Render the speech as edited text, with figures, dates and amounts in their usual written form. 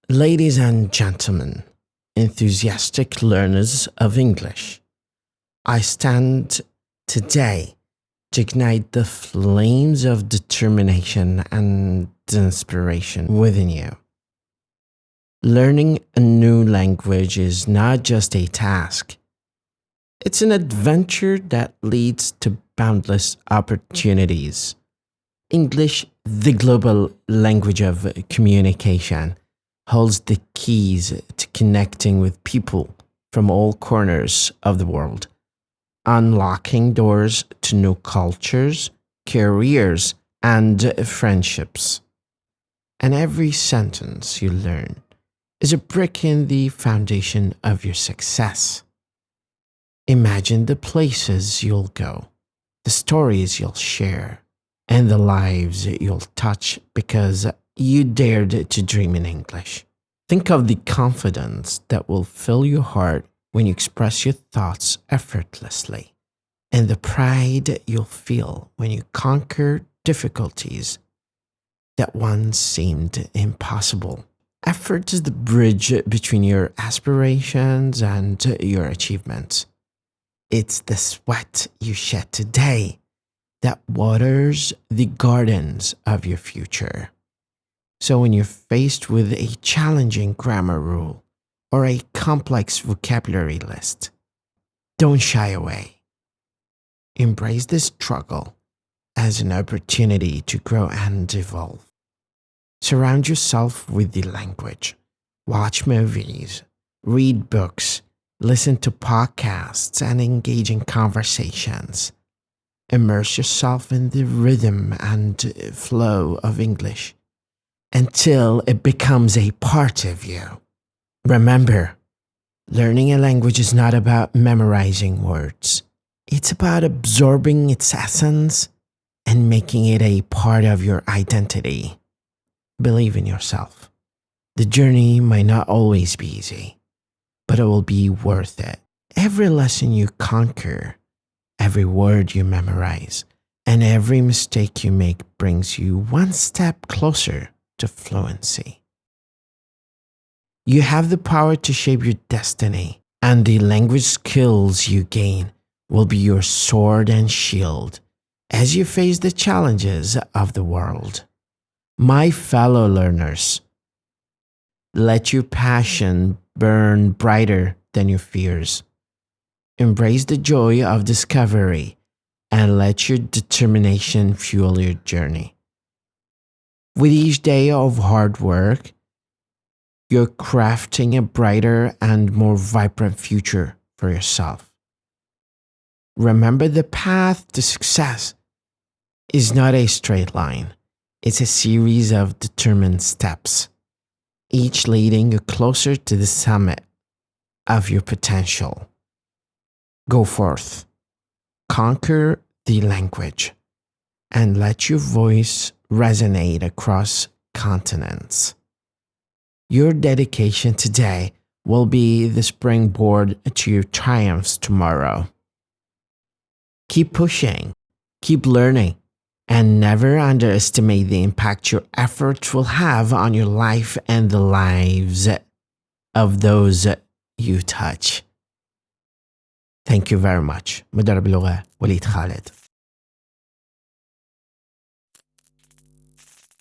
Ladies and gentlemen, enthusiastic learners of English, I stand today to ignite the flames of determination and inspiration within you. Learning a new language is not just a task. It's an adventure that leads to boundless opportunities. English, the global language of communication, holds the keys to connecting with people from all corners of the world, unlocking doors to new cultures, careers, and friendships. And every sentence you learn is a brick in the foundation of your success. Imagine the places you'll go, the stories you'll share, and the lives you'll touch because you dared to dream in English. Think of the confidence that will fill your heart when you express your thoughts effortlessly, and the pride you'll feel when you conquer difficulties that once seemed impossible. Effort is the bridge between your aspirations and your achievements. It's the sweat you shed today that waters the gardens of your future. So when you're faced with a challenging grammar rule or a complex vocabulary list, don't shy away. Embrace the struggle as an opportunity to grow and evolve. Surround yourself with the language. Watch movies, read books, listen to podcasts, and engage in conversations. Immerse yourself in the rhythm and flow of English until it becomes a part of you. Remember, learning a language is not about memorizing words. It's about absorbing its essence and making it a part of your identity. Believe in yourself. The journey might not always be easy, but it will be worth it. Every lesson you conquer, every word you memorize, and every mistake you make brings you one step closer to fluency. You have the power to shape your destiny, and the language skills you gain will be your sword and shield as you face the challenges of the world. My fellow learners, let your passion burn brighter than your fears. Embrace the joy of discovery and let your determination fuel your journey. With each day of hard work, you're crafting a brighter and more vibrant future for yourself. Remember, the path to success is not a straight line. It's a series of determined steps, each leading you closer to the summit of your potential. Go forth, conquer the language, and let your voice resonate across continents. Your dedication today will be the springboard to your triumphs tomorrow. Keep pushing, keep learning, and never underestimate the impact your efforts will have on your life and the lives of those you touch. Thank you very much. مدرب اللغة وليد خالد.